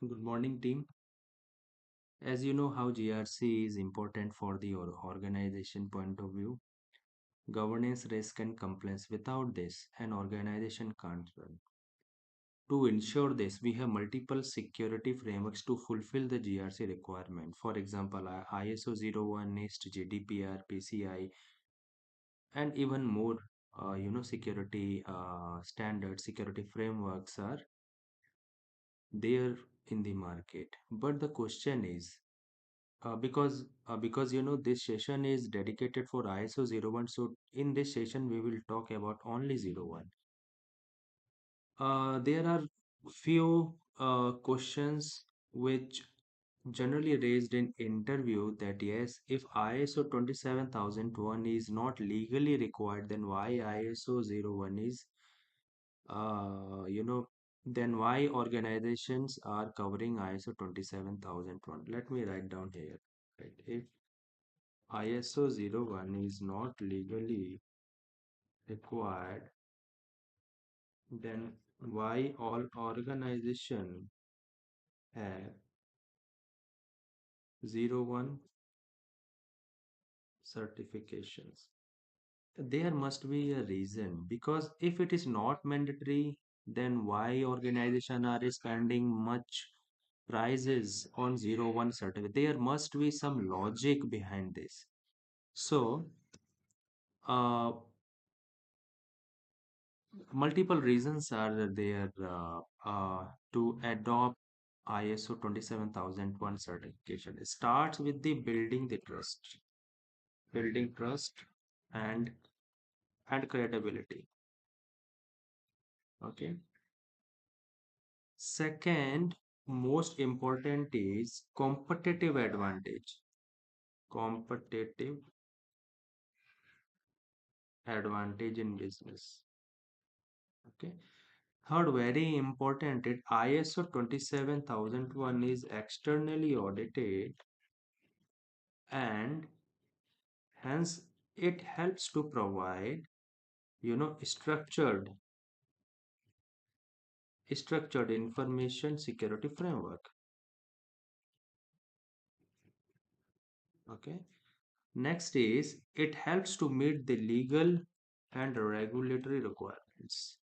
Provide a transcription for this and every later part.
Good morning, team. As you know how GRC is important for the organization point of view, governance, risk, and compliance. Without this, an organization can't run. To ensure this, we have multiple security frameworks to fulfill the GRC requirement. For example, ISO 01, NIST, GDPR, PCI, and even more, security standards, security frameworks are there in the market. But the question is, because this session is dedicated for ISO 01, so in this session we will talk about only 01. There are few questions which generally raised in interview that yes, if ISO 27001 is not legally required, then why ISO 01 is uh, you know then why organizations are covering ISO 27001? Let me write down here. Right. If ISO 01 is not legally required, then why all organizations have 01 certifications? There must be a reason because if it is not mandatory, then why organization are spending much prices on 01 certificate? There must be some logic behind this. So, uh, multiple reasons are there to adopt ISO 27001 certification. It starts with the building trust and credibility. Okay. Second, most important is competitive advantage. Competitive advantage in business. Okay. Third, very important, it ISO 27001 is externally audited and hence it helps to provide, structured information security framework. Okay. Next is it helps to meet the legal and regulatory requirements.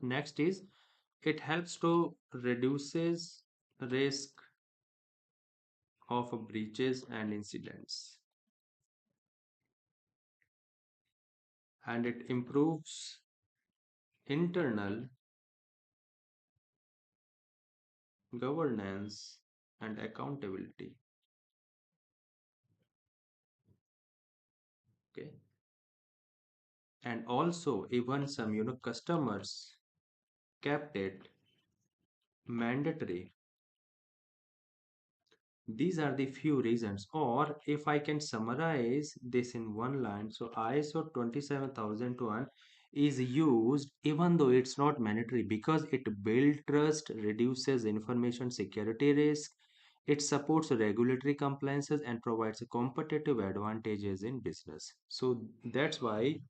Next is it helps to reduces risk of breaches and incidents, and it improves internal governance and accountability. Okay. And also even some customers kept it mandatory. These are the few reasons, or if I can summarize this in one line, so ISO 27001 is used even though it's not mandatory because it builds trust, reduces information security risk, it supports regulatory compliances and provides competitive advantages in business. So that's why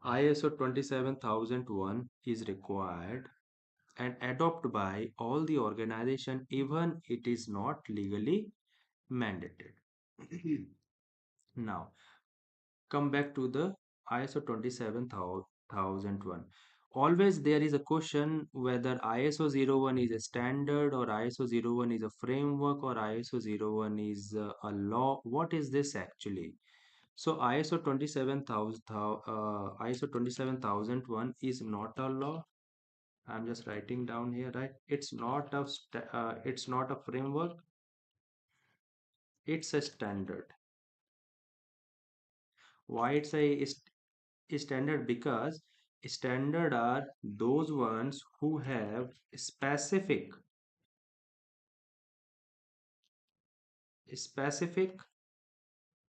ISO 27001 is required and adopted by all the organization even it is not legally mandated. Now, come back to the ISO 27001. Always there is a question whether ISO 01 is a standard or ISO 01 is a framework or ISO 01 is a law. What is this actually? So ISO 27000 ISO 27001 is not a law. I'm just writing down here, right? It's not a framework, it's a standard. Why it's a standard? Because standard are those ones who have specific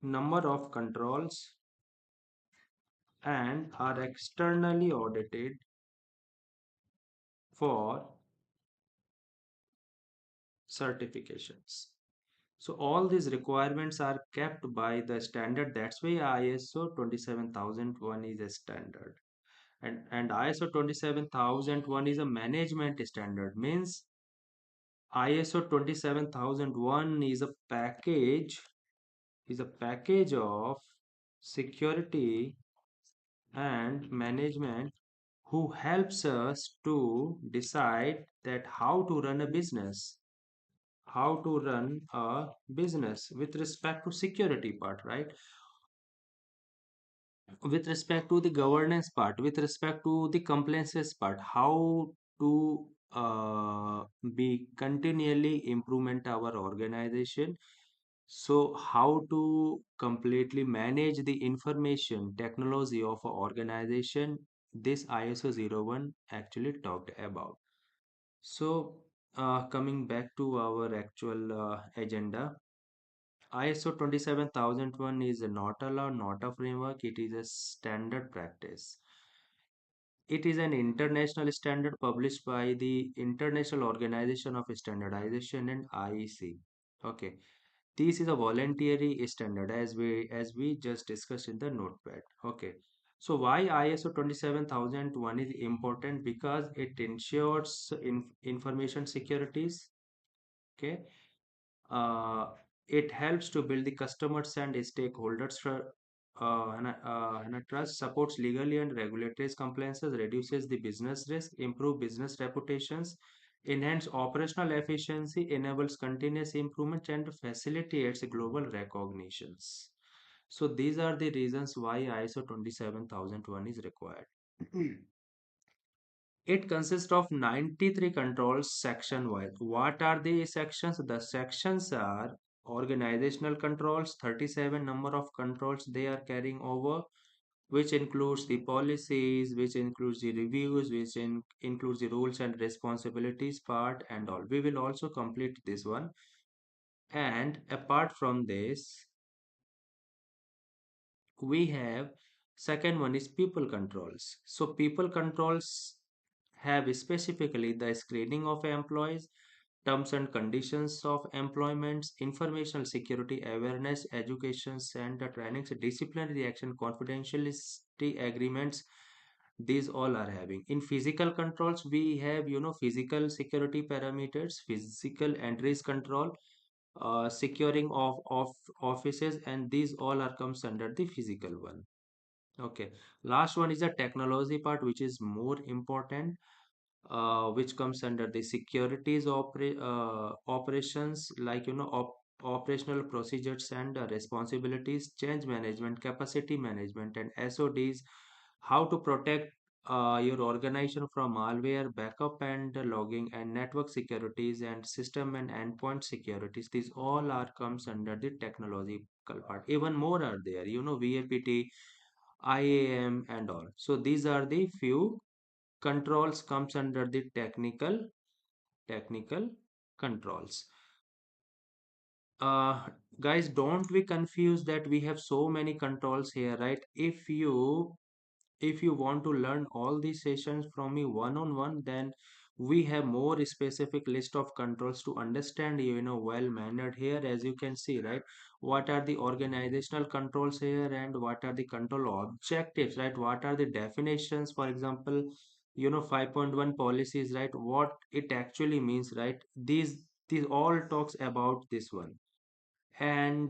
number of controls and are externally audited for certifications. So all these requirements are kept by the standard. That's why ISO 27001 is a standard. And ISO 27001 is a management standard. Means ISO 27001 is a package of security and management who helps us to decide that how to run a business with respect to security part, right? With respect to the governance part, with respect to the compliances part, how to be continually improvement our organization. So how to completely manage the information technology of a organization, this ISO 01 actually talked about. So coming back to our actual agenda, ISO 27001 is not a law, not a framework, it is a standard practice. It is an international standard published by the International Organization of Standardization and IEC. Okay, this is a voluntary standard as we just discussed in the notepad. Okay, so why ISO 27001 is important? Because it ensures information securities. Okay, uh, it helps to build the customers and stakeholders for and a trust, supports legally and regulatory compliances, reduces the business risk, improve business reputations, enhance operational efficiency, enables continuous improvement, and facilitates global recognitions. So these are the reasons why ISO 27001 is required. It consists of 93 controls section wise. What are the sections? The sections are organizational controls, 37 number of controls they are carrying over, which includes the policies, which includes the reviews, includes the rules and responsibilities part and all. We will also complete this one. And apart from this, we have second one is people controls. So people controls have specifically the screening of employees, terms and conditions of employments, informational security awareness, educations and trainings, disciplinary action, confidentiality agreements. These all are having. In physical controls, we have physical security parameters, physical entries control, securing of offices, and these all are comes under the physical one. Okay, last one is the technology part, which is more important, which comes under the securities operations, like operational procedures and responsibilities, change management, capacity management, and SODs, how to protect your organization from malware, backup and logging, and network securities, and system and endpoint securities. These all are comes under the technological part. Even more are there, VAPT, IAM, and all. So these are the few controls comes under the technical controls. uh Guys, don't be confused that we have so many controls here, right? If you want to learn all these sessions from me one on one, then we have more specific list of controls to understand well mannered here. As you can see, right, what are the organizational controls here and what are the control objectives, right? What are the definitions? For example, 5.1 policies, right? What it actually means, right? These all talks about this one. And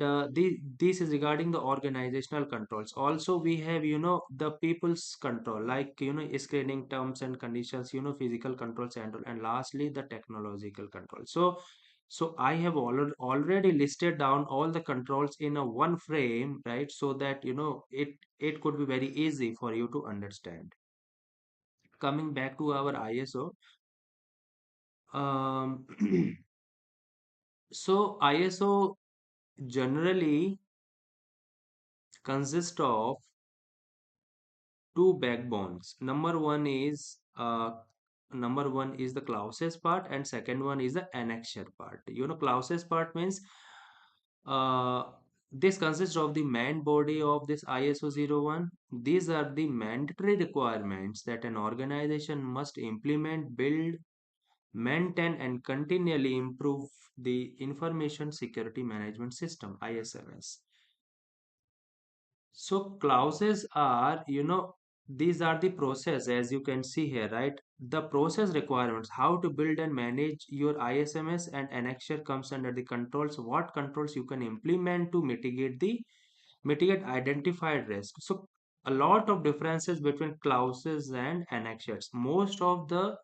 this is regarding the organizational controls. Also we have the people's control, like screening, terms and conditions, physical controls and lastly the technological control. So I have already listed down all the controls in a one frame, right? So that it could be very easy for you to understand. Coming back to our ISO, um so ISO generally consists of two backbones. Number one is the clauses part, and second one is the annexure part. Clauses part means uh, this consists of the main body of this ISO 01. These are the mandatory requirements that an organization must implement, build, maintain and continually improve the information security management system, ISMS. So clauses are, these are the process, as you can see here, right? The process requirements, how to build and manage your ISMS, and annexure comes under the controls, what controls you can implement to mitigate identified risk. So a lot of differences between clauses and annexures. Most of the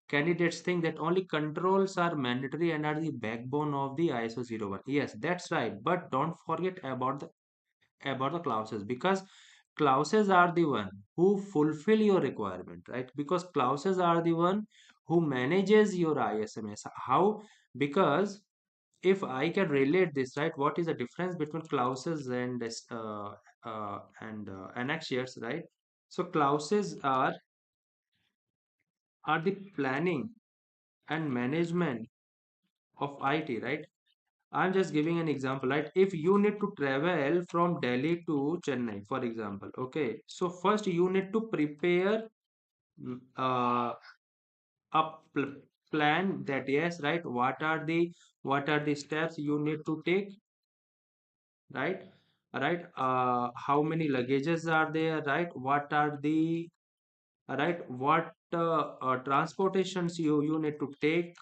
candidates think that only controls are mandatory and are the backbone of the ISO 01. Yes, that's right. But don't forget about the clauses, because clauses are the one who fulfill your requirement, right? Because clauses are the one who manages your ISMS. How? Because if I can relate this, right, what is the difference between clauses and annexures, right? So clauses are the planning and management of IT, right? I'm just giving an example, right? If you need to travel from Delhi to Chennai, for example, okay. So first you need to prepare mm, uh, a plan that, yes, right. What are the steps you need to take, right? Right. How many luggages are there, right? What are the right? What transportations you need to take,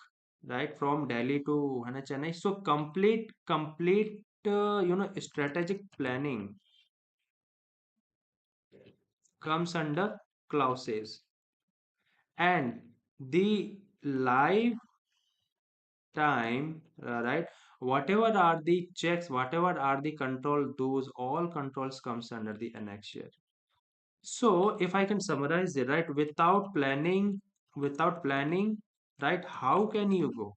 right, from Delhi to Chennai. So complete strategic planning comes under clauses, and the lifetime, right, whatever are the checks, whatever are the control, those all controls comes under the annexure. So if I can summarize it, right, without planning, right, how can you go,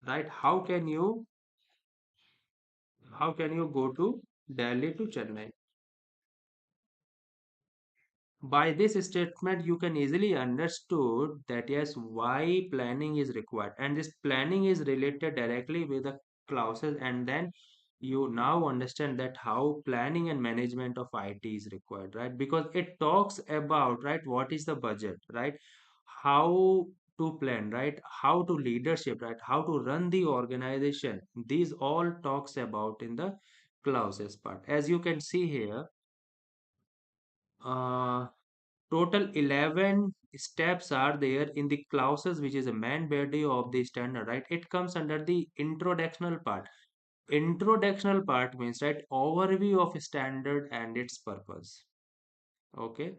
right? How can you go to Delhi to Chennai? By this statement, you can easily understood that, yes, why planning is required, and this planning is related directly with the clauses, and then you now understand that how planning and management of IT is required, right? Because it talks about, right, what is the budget, right? How to plan, right? How to leadership, right? How to run the organization. These all talks about in the clauses part. As you can see here, uh, total 11 steps are there in the clauses, which is a main body of the standard, right? It comes under the introductional part. Introductional part means, right, overview of standard and its purpose. Okay,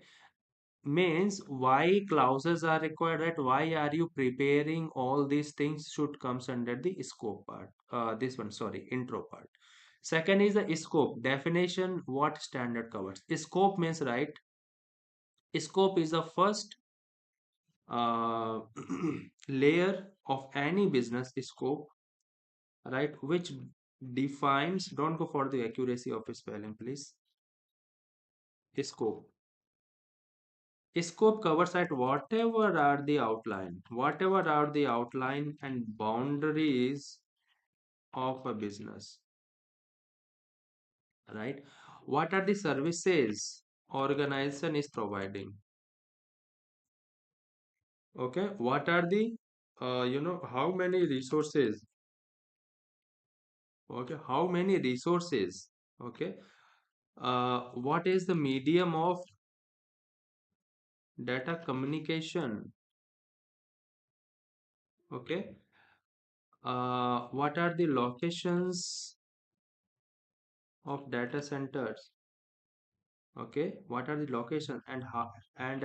means why clauses are required, right? Why are you preparing all these things should comes under the scope part. This one, sorry, intro part. Second is the scope definition. What standard covers? Scope means, right, scope is the first uh, layer of any business scope, right, which defines, don't go for the accuracy of spelling, please. Scope covers at whatever are the outline and boundaries of a business, right? What are the services organization is providing? Okay, what are the how many resources? Okay, how many resources? Okay, what is the medium of data communication? Okay, what are the locations of data centers? Okay, what are the locations, and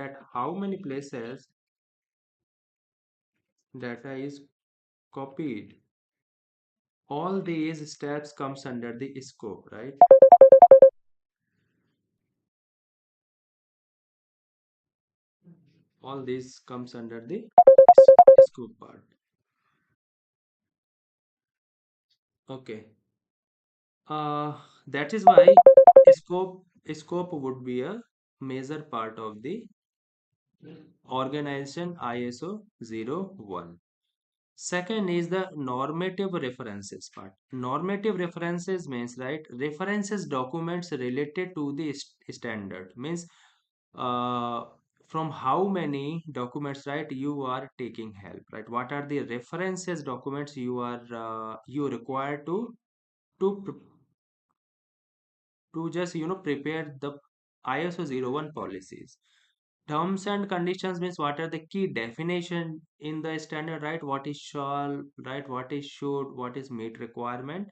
at how many places data is copied? All these steps comes under the scope, right? All this comes under the scope part. Okay, uh, that is why scope would be a major part of the organization ISO 01. Second is the normative references part. Normative references means, right, references documents related to the standard means, uh, from how many documents, right, you are taking help, right? What are the references documents you require to just prepare the ISO 01 policies. Terms and conditions means what are the key definition in the standard, right? What is shall, right? What is should, what is meet requirement.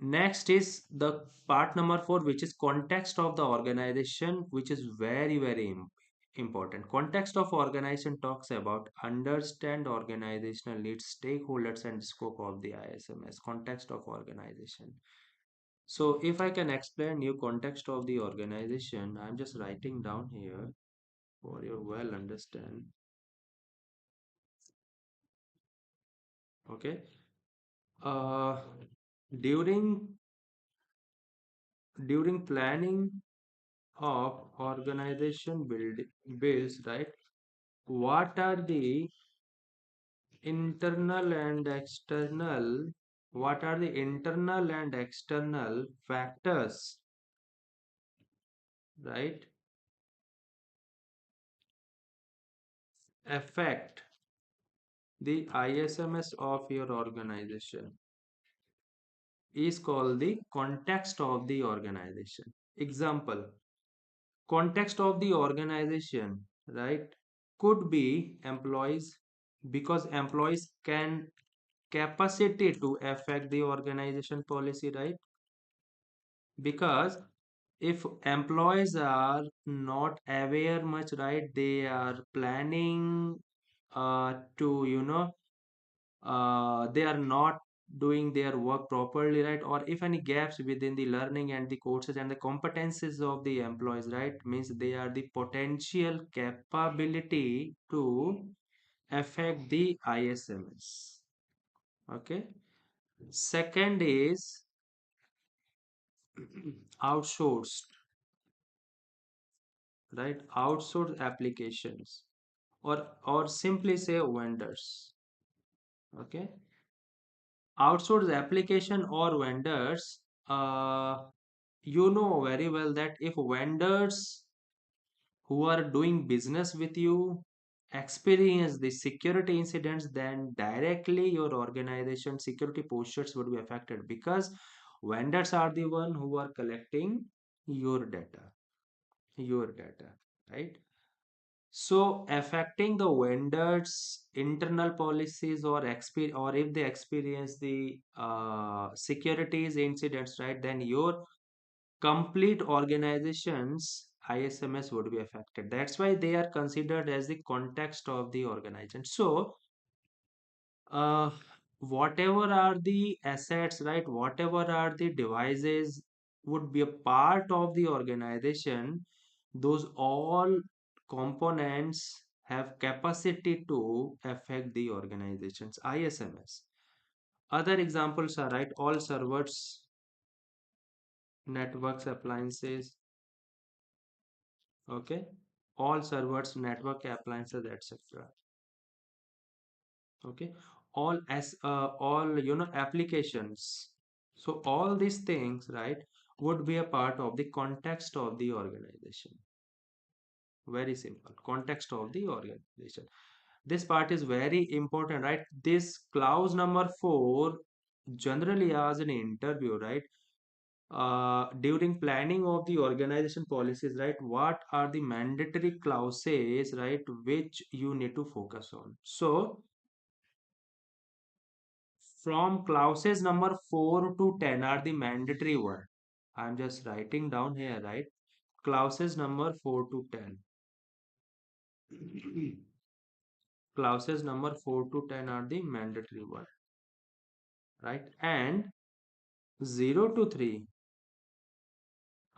Next is the part number 4, which is context of the organization, which is very, very important. Context of organization talks about understand organizational needs, stakeholders, and scope of the ISMS. Context of organization. So if I can explain you context of the organization, I'm just writing down here for your well understand. Okay. Uh, during planning of organization builds, right? What are the internal and external? What are the internal and external factors, right? Affect the ISMS of your organization is called the context of the organization. Example, context of the organization, right, could be employees, because employees can capacity to affect the organization policy, right? Because if employees are not aware much, right, they are planning to they are not doing their work properly, right? Or if any gaps within the learning and the courses and the competencies of the employees, right, means they are the potential capability to affect the ISMS. Okay. Second is outsourced, right? Outsourced applications, or simply say vendors. Okay. Outsourced application or vendors, you know very well that if vendors who are doing business with you experience the security incidents, then directly your organization security postures would be affected, because vendors are the one who are collecting your data, right? So affecting the vendors internal policies, or if they experience the securities incidents, right, then your complete organization's ISMS would be affected. That's why they are considered as the context of the organization. So uh, whatever are the assets, right, whatever are the devices would be a part of the organization, those all components have capacity to affect the organization's ISMS. Other examples are, right, all servers, networks, appliances, okay, all servers, network, appliances, etc. Okay, all applications. So all these things, right, would be a part of the context of the organization. Very simple, context of the organization. This part is very important, right? This clause number 4 generally as an interview, right? During planning of the organization policies, right, what are the mandatory clauses, right, which you need to focus on? So from clauses number 4 to 10 are the mandatory one. I'm just writing down here, right? Clauses number 4 to 10. Clauses number 4 to 10 are the mandatory one, right? And 0 to 3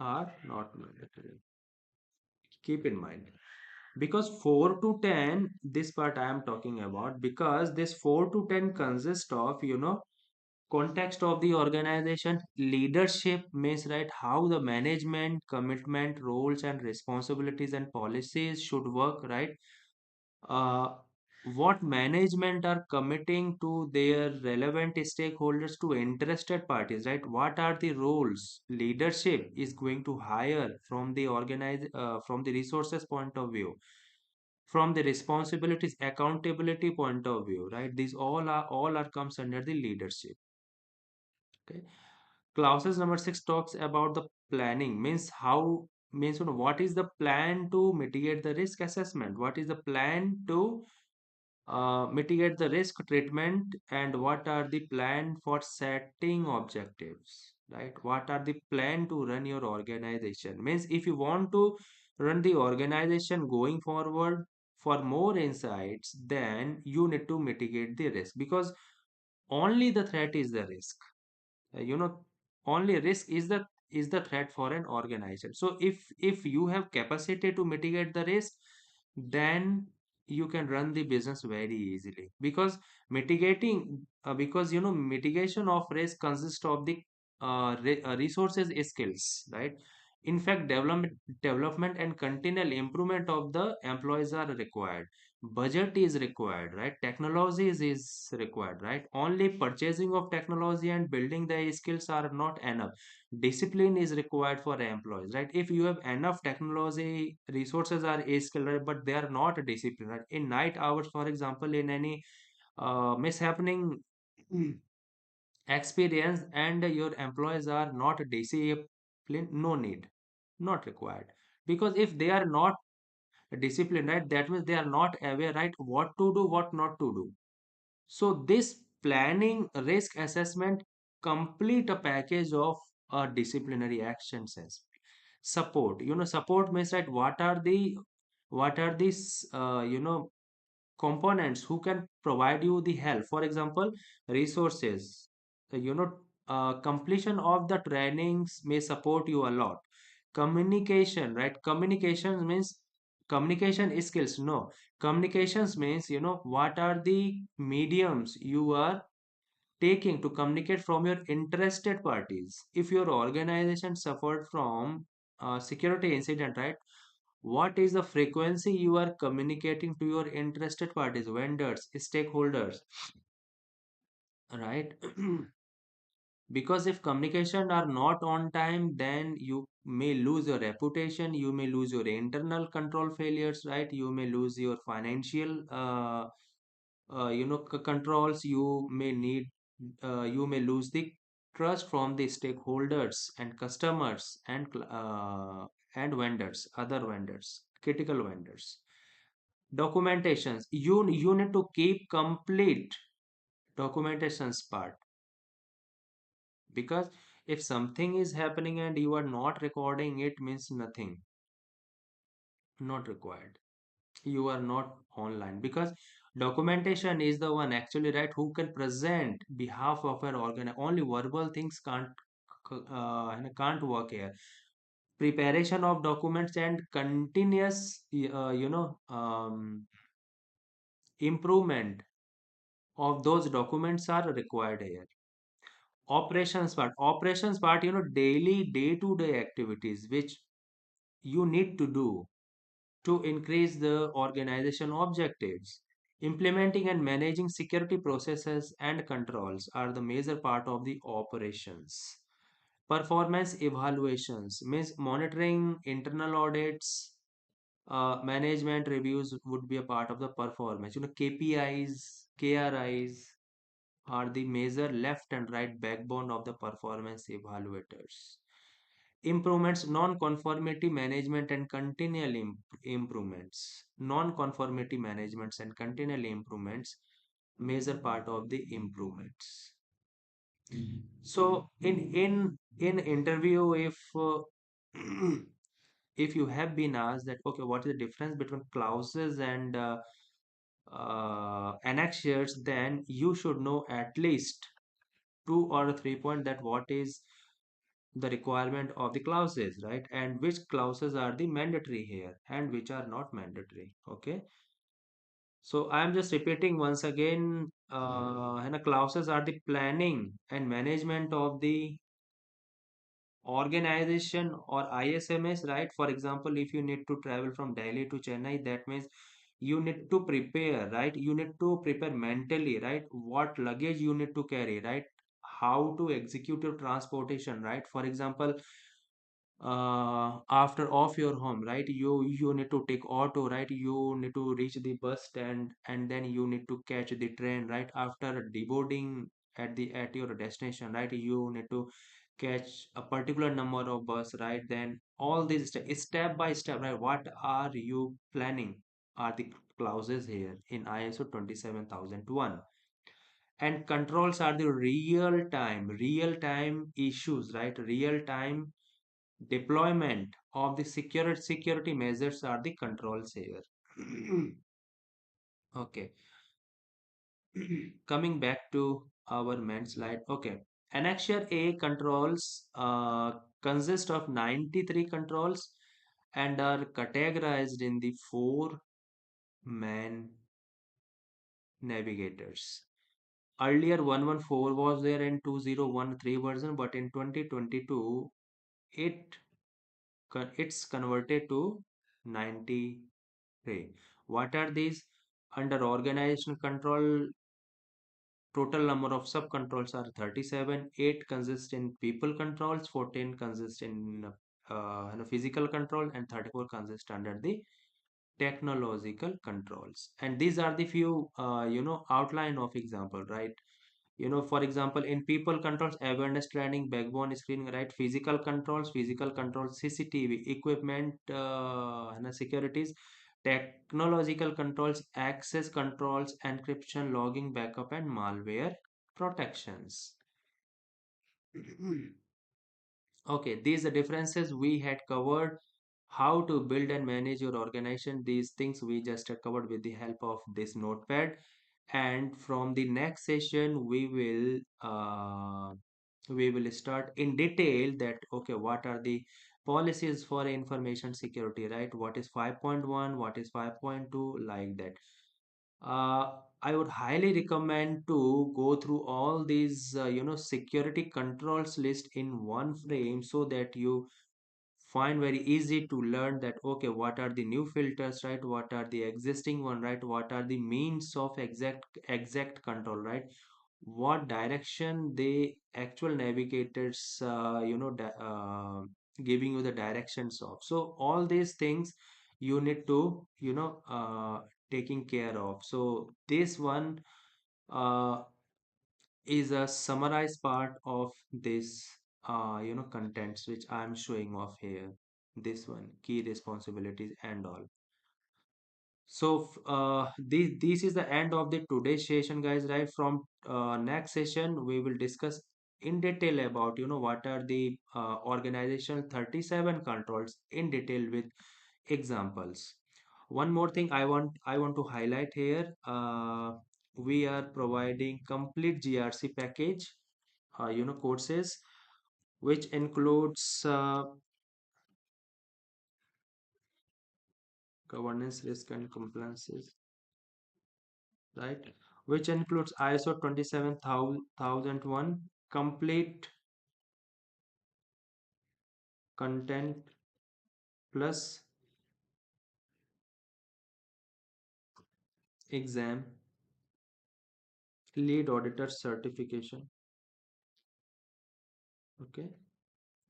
are not mandatory. Keep in mind. Because 4 to 10, this part I am talking about, because this 4 to 10 consists of, context of the organization, leadership means, right, how the management, commitment, roles and responsibilities and policies should work, right? what management are committing to their relevant stakeholders, to interested parties, right? What are the roles leadership is going to hire from the from the resources point of view, from the responsibilities accountability point of view, right? These all are comes under the leadership. Okay. Clauses number 6 talks about the planning, means how, means what is the plan to mitigate the risk assessment, what is the plan to mitigate the risk treatment, and what are the plan for setting objectives, right? What are the plan to run your organization, means if you want to run the organization going forward for more insights, then you need to mitigate the risk, because only the threat is the risk. uh, you know only risk is the threat for an organization. So if you have capacity to mitigate the risk, then you can run the business very easily, because because mitigation of risk consists of the resources skills, right? In fact, development and continual improvement of the employees are required. Budget is required, right? Technology is required, right? Only purchasing of technology and building the skills are not enough. Discipline is required for employees, right? If you have enough technology resources are skilled, right, but they are not disciplined, right? In night hours, for example, in any mishappening experience, and your employees are not disciplined, no need, not required. Because if they are not discipline, right, that means they are not aware, right, what to do, what not to do. So this planning risk assessment complete a package of disciplinary actions as support. Support means, right, what are these components who can provide you the help. For example, resources. Completion of the trainings may support you a lot. Communication, right? Communication means communication skills, no. Communications means, what are the mediums you are taking to communicate from your interested parties. If your organization suffered from security incident, right, what is the frequency you are communicating to your interested parties, vendors, stakeholders, right? Because if communication are not on time, then you may lose your reputation, you may lose your internal control failures, right? You may lose your financial controls. You may lose the trust from the stakeholders and customers and vendors, other vendors, critical vendors. Documentations, you need to keep complete documentations part, because if something is happening and you are not recording, it means nothing, not required. You are not online, because documentation is the one actually, right, who can present behalf of an organ. Only verbal things can't work here. Preparation of documents and continuous improvement of those documents are required here. Operations part, daily day to day activities which you need to do to increase the organization objectives. Implementing and managing security processes and controls are the major part of the operations. Performance evaluations means monitoring internal audits, management reviews would be a part of the performance. KPIs, KRIs are the major left and right backbone of the performance evaluators. Improvements, non-conformity management and continual improvements. Non-conformity managements and continual improvements, major part of the improvements. So in interview, if you have been asked that, okay, what is the difference between clauses and annexures, then you should know at least 2 or 3 points, that what is the requirement of the clauses, right, and which clauses are the mandatory here and which are not mandatory. Okay, so I am just repeating once again. And the clauses are the planning and management of the organization or ISMS, right? For example, if you need to travel from Delhi to Chennai, that means you need to prepare, right? You need to prepare mentally, right? What luggage you need to carry, right? How to execute your transportation, right? For example, after off your home, right, you need to take auto, right? You need to reach the bus stand, and then you need to catch the train, right? After deboarding at your destination, right, you need to catch a particular number of bus, right? Then all these step by step, right? What are you planning are the clauses here in ISO 27001. And controls are the real time issues, right? Real time deployment of the security measures are the controls here. Okay. Coming back to our main slide. Okay. Annexure A controls consist of 93 controls and are categorized in the four main navigators. Earlier 114 was there in 2013 version, but in 2022 it it's converted to 93. What are these? Under organizational control, total number of sub-controls are 37. 8 consist in people controls, 14 consist in physical control, and 34 consist under the technological controls. And these are the few, outline of example, right? For example, in people controls, awareness training, backbone screening, right? Physical controls, CCTV equipment, securities. Technological controls, access controls, encryption, logging, backup, and malware protections. Okay, these are differences we had covered. How to build and manage your organization. These things we just had covered with the help of this notepad. And from the next session, we will start in detail that okay, what are the policies for information security, right? What is 5.1, what is 5.2, like that. uh, I would highly recommend to go through all these security controls list in one frame, so that you find very easy to learn that okay, what are the new filters, right? What are the existing one, right? What are the means of exact control, right? What direction the actual navigators giving you the directions of. So all these things you need to taking care of. So this one uh, is a summarized part of this contents which I'm showing off here. This one, key responsibilities and all. So this is the end of the today's session, guys, right? From next session we will discuss in detail about what are the organization 37 controls in detail with examples. One more thing I want to highlight here. We are providing complete GRC package, courses, which includes governance, risk, and compliances, right? Which includes ISO 27001, complete content plus exam, lead auditor certification. Okay.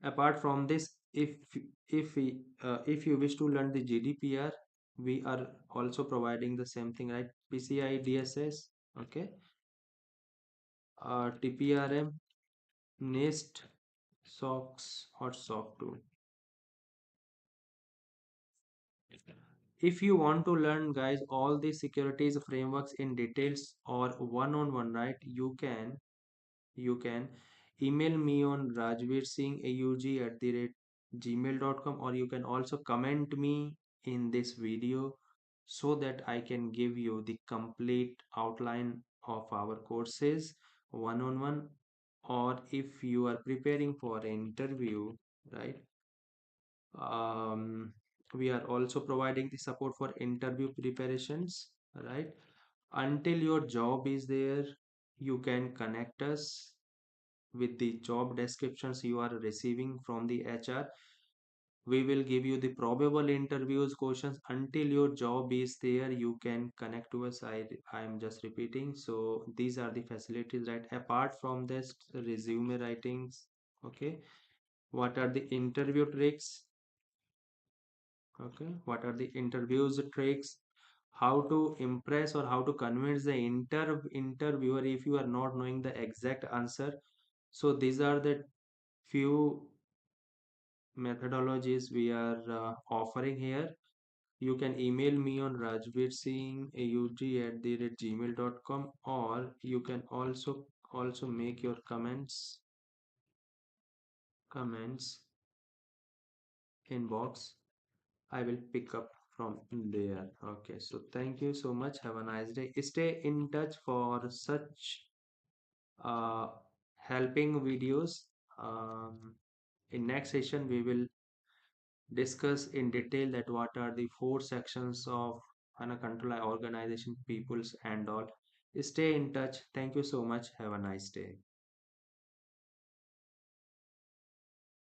Apart from this, if you wish to learn the GDPR, we are also providing the same thing, right? PCI DSS, okay, TPRM, NIST, SOX or SOC 2. If you want to learn, guys, all the securities frameworks in details or one-on-one, right, you can email me on rajveersingaug@gmail.com, or you can also comment me in this video so that I can give you the complete outline of our courses one-on-one. Or if you are preparing for an interview, right, um, we are also providing the support for interview preparations, right? Until your job is there, you can connect us with the job descriptions you are receiving from the HR. We will give you the probable interviews questions until your job is there. You can connect to us. I'm just repeating. So these are the facilities, right? Apart from this, resume writings. Okay. What are the interview tricks? Okay. What are the interviews tricks? How to impress or how to convince the interviewer if you are not knowing the exact answer. So these are the few methodologies we are offering here. You can email me on rajveersingaug@gmail.com, or you can also make your comments inbox. I will pick up from there. Okay, so thank you so much. Have a nice day. Stay in touch for such uh, helping videos. In next session, we will discuss in detail that what are the four sections of HANA control organization, peoples and all. Stay in touch. Thank you so much. Have a nice day.